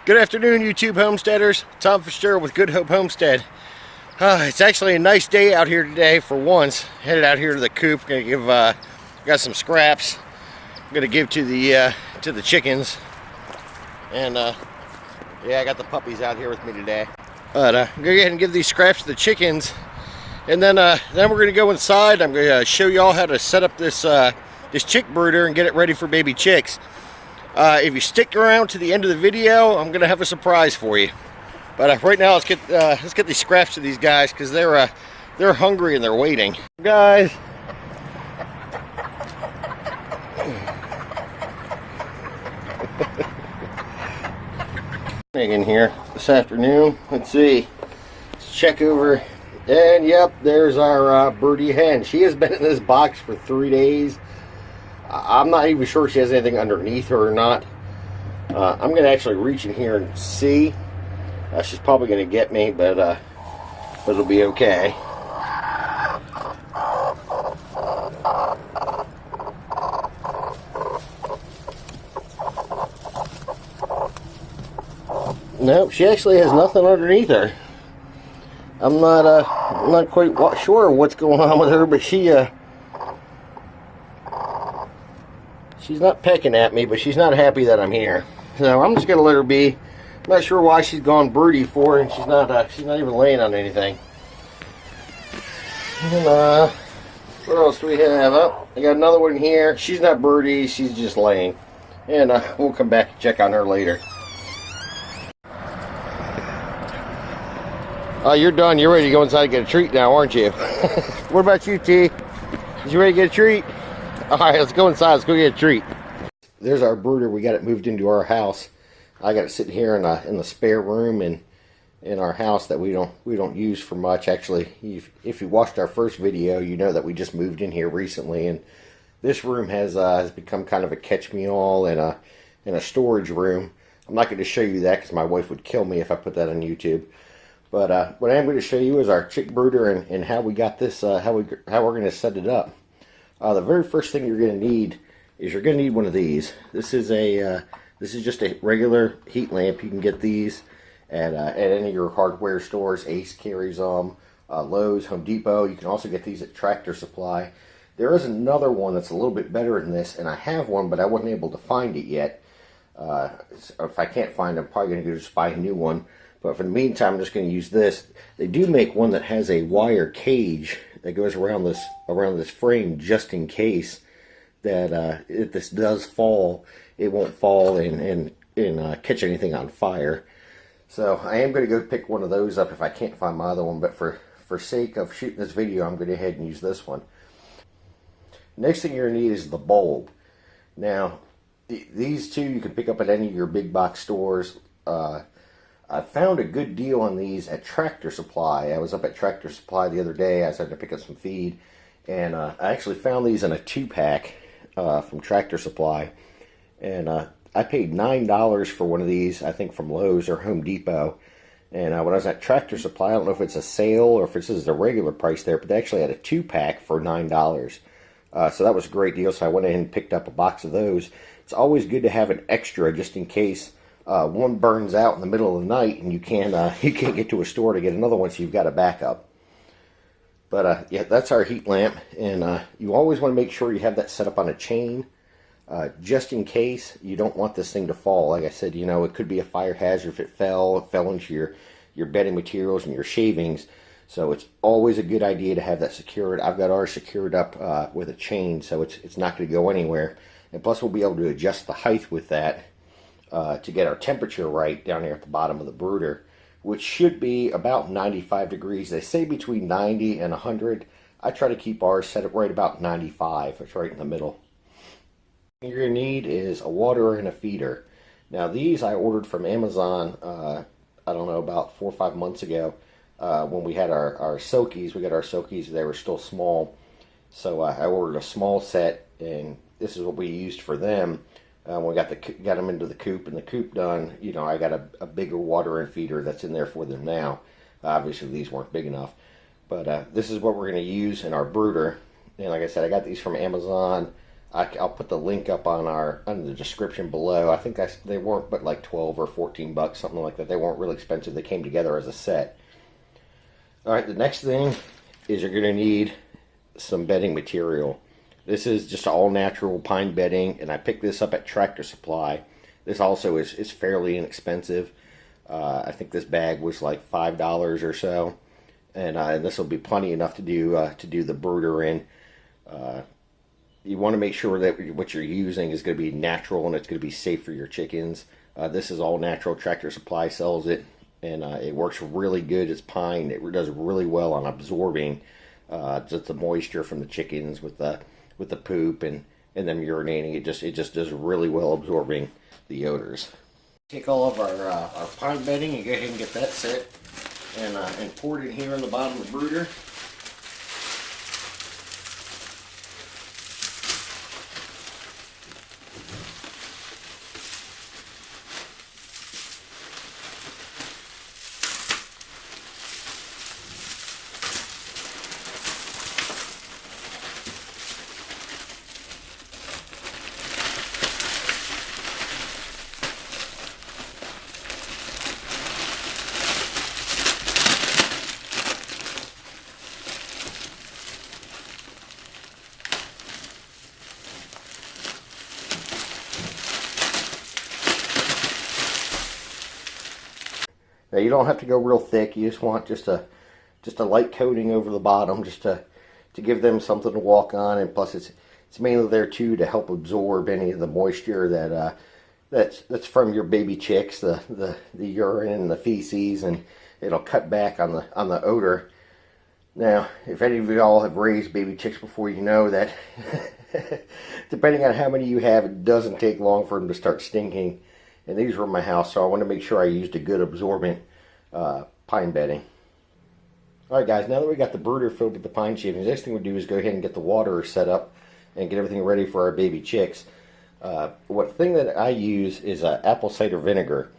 Good afternoon, YouTube homesteaders. Tom Fitzgerald with Good Hope Homestead. It's actually a nice day out here today for once. Headed out here to the coop. Gonna give got some scraps. I'm gonna give to the chickens. And yeah, I got the puppies out here with me today. But I'm gonna go ahead and give these scraps to the chickens, and then we're gonna go inside. I'm gonna show you all how to set up this this chick brooder and get it ready for baby chicks. If you stick around to the end of the video, I'm gonna have a surprise for you. But right now, let's get these scraps to these guys because they're hungry and they're waiting. Guys, in here this afternoon. Let's see. Let's check over, and yep, there's our birdie hen. She has been in this box for 3 days. I'm not even sure she has anything underneath her or not. I'm going to actually reach in here and see. She's probably going to get me, but it'll be okay. Nope, she actually has nothing underneath her. I'm not quite sure what's going on with her, but she's not pecking at me, but she's not happy that I'm here. So I'm just gonna let her be. I'm not sure why she's gone birdie for, and she's not even laying on anything. And what else do we have? Oh, I got another one here. She's not birdie, she's just laying. And we'll come back and check on her later. Oh, you're done. You're ready to go inside and get a treat now, aren't you? What about you, T? Is you ready to get a treat? All right, let's go inside. Let's go get a treat. There's our brooder. We got it moved into our house. I got it sitting here in the spare room in our house that we don't use for much. Actually, if you watched our first video, you know that we just moved in here recently, and this room has become kind of a catch-me-all and a storage room. I'm not going to show you that because my wife would kill me if I put that on YouTube. But what I'm going to show you is our chick brooder and how we got this, how we're going to set it up. The very first thing you're going to need is you're going to need one of these. This is just a regular heat lamp. You can get these at any of your hardware stores. Ace carries them, Lowe's, Home Depot. You can also get these at Tractor Supply. There is another one that's a little bit better than this, and I have one, but I wasn't able to find it yet. If I can't find it, I'm probably going to just buy a new one. But for the meantime, I'm just going to use this. They do make one that has a wire cage that goes around this frame just in case that if this does fall, it won't fall and catch anything on fire. So I am going to go pick one of those up if I can't find my other one. But for sake of shooting this video, I'm going to go ahead and use this one. Next thing you're going to need is the bulb. Now, these two you can pick up at any of your big box stores. I found a good deal on these at Tractor Supply. I was up at Tractor Supply the other day. I was to pick up some feed, and I actually found these in a 2-pack from Tractor Supply, and I paid $9 for one of these, I think from Lowe's or Home Depot. And when I was at Tractor Supply, I don't know if it's a sale or if this is a regular price there, but they actually had a 2-pack for $9. So that was a great deal, so I went ahead and picked up a box of those. It's always good to have an extra just in case one burns out in the middle of the night and you can't get to a store to get another one, so you've got a backup. But yeah, that's our heat lamp, and you always want to make sure you have that set up on a chain, just in case you don't want this thing to fall. Like I said, you know, it could be a fire hazard if it fell into your bedding materials and your shavings. So it's always a good idea to have that secured. I've got ours secured up with a chain, so it's not going to go anywhere. And plus, we'll be able to adjust the height with that. To get our temperature right down here at the bottom of the brooder, which should be about 95 degrees. They say between 90 and 100. I try to keep ours set up right about 95. It's right in the middle. What you're going to need is a waterer and a feeder. Now these I ordered from Amazon, I don't know, about 4 or 5 months ago when we had our Silkies. We got our Silkies, they were still small. So I ordered a small set, and this is what we used for them. When we got them into the coop and the coop done, you know, I got a bigger water and feeder that's in there for them now. Obviously, these weren't big enough. But this is what we're going to use in our brooder. And like I said, I got these from Amazon. I'll put the link up on under the description below. I think they weren't but like 12 or 14 bucks, something like that. They weren't really expensive. They came together as a set. All right, the next thing is you're going to need some bedding material. This is just all natural pine bedding, and I picked this up at Tractor Supply. This also is fairly inexpensive. I think this bag was like $5 or so, and this will be plenty enough to do the brooder in. You want to make sure that what you're using is going to be natural and it's going to be safe for your chickens. This is all natural. Tractor Supply sells it, and it works really good. It's pine. It does really well on absorbing just the moisture from the chickens with the poop and them urinating. It just does really well absorbing the odors. Take all of our pine bedding and go ahead and get that set and pour it in here on the bottom of the brooder. Now you don't have to go real thick. You just want just a light coating over the bottom, just to give them something to walk on. And plus, it's mainly there too to help absorb any of the moisture that's from your baby chicks, the urine and the feces, and it'll cut back on the odor. Now, if any of y'all have raised baby chicks before, you know that depending on how many you have, it doesn't take long for them to start stinking. And these were in my house, so I want to make sure I used a good absorbent pine bedding. Alright guys, now that we got the brooder filled with the pine shavings, the next thing we do is go ahead and get the water set up and get everything ready for our baby chicks. What thing that I use is apple cider vinegar.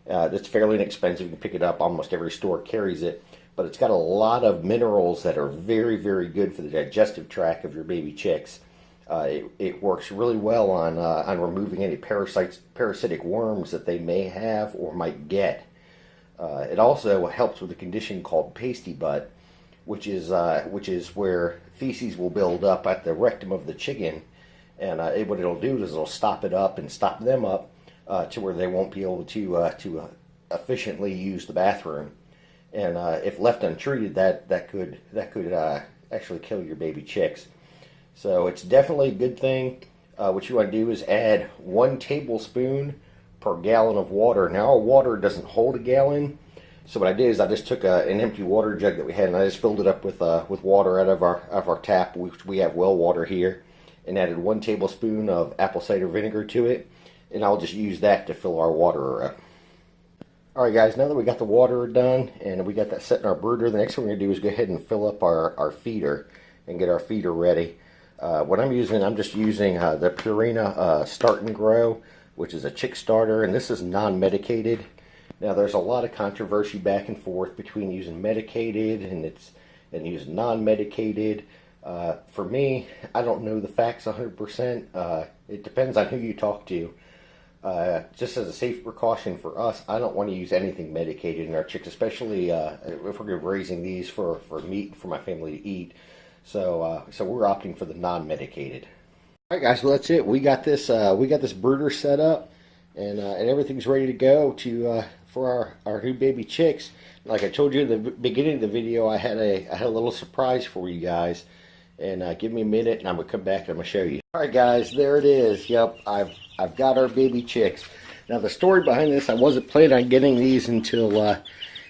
That's fairly inexpensive. You can pick it up. Almost every store carries it. But it's got a lot of minerals that are very, very good for the digestive tract of your baby chicks. It works really well on removing any parasitic worms that they may have or might get. It also helps with a condition called pasty butt, which is where feces will build up at the rectum of the chicken, and what it'll do is it'll stop it up and stop them up to where they won't be able to efficiently use the bathroom. And if left untreated, that could actually kill your baby chicks. So it's definitely a good thing. What you want to do is add 1 tablespoon per gallon of water. Now our water doesn't hold a gallon, so what I did is I just took an empty water jug that we had and I just filled it up with water out of our tap, which we have well water here, and added 1 tablespoon of apple cider vinegar to it, and I'll just use that to fill our water up. Alright guys, now that we got the water done and we got that set in our brooder, the next thing we're going to do is go ahead and fill up our feeder and get our feeder ready. What I'm just using the Purina Start and Grow, which is a chick starter, and this is non-medicated. Now there's a lot of controversy back and forth between using medicated and using non-medicated. For me, I don't know the facts 100%. It depends on who you talk to. Just as a safe precaution for us, I don't want to use anything medicated in our chicks, especially if we're raising these for meat for my family to eat. So we're opting for the non-medicated. All right, guys. Well, that's it. We got this brooder set up, and everything's ready to go for our new baby chicks. Like I told you in the beginning of the video, I had a little surprise for you guys. And give me a minute, and I'm gonna come back and I'm gonna show you. All right, guys. There it is. Yep, I've got our baby chicks. Now the story behind this, I wasn't planning on getting these until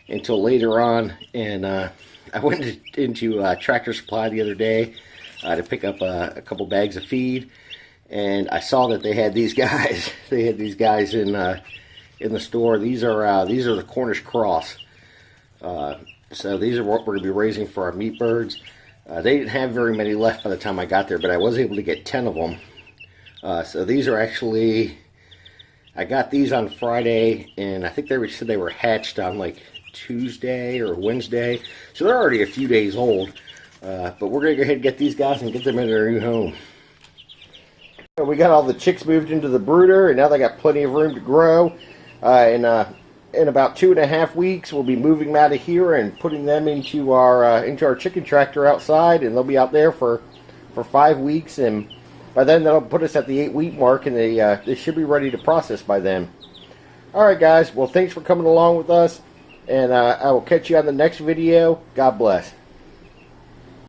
later on, and I went into Tractor Supply the other day to pick up a couple bags of feed, and I saw that they had these guys. They had these guys in the store. These are the Cornish cross. So these are what we're gonna be raising for our meat birds. They didn't have very many left by the time I got there, but I was able to get 10 of them. So these are actually, I got these on Friday, and I think they said they were hatched on like Tuesday or Wednesday. So they're already a few days old. But we're going to go ahead and get these guys and get them in their new home. We got all the chicks moved into the brooder, and now they got plenty of room to grow. In about 2.5 weeks, we'll be moving them out of here and putting them into our chicken tractor outside, and they'll be out there for 5 weeks. And by then, that'll put us at the 8-week mark, and they should be ready to process by then. All right, guys. Well, thanks for coming along with us, and I will catch you on the next video. God bless.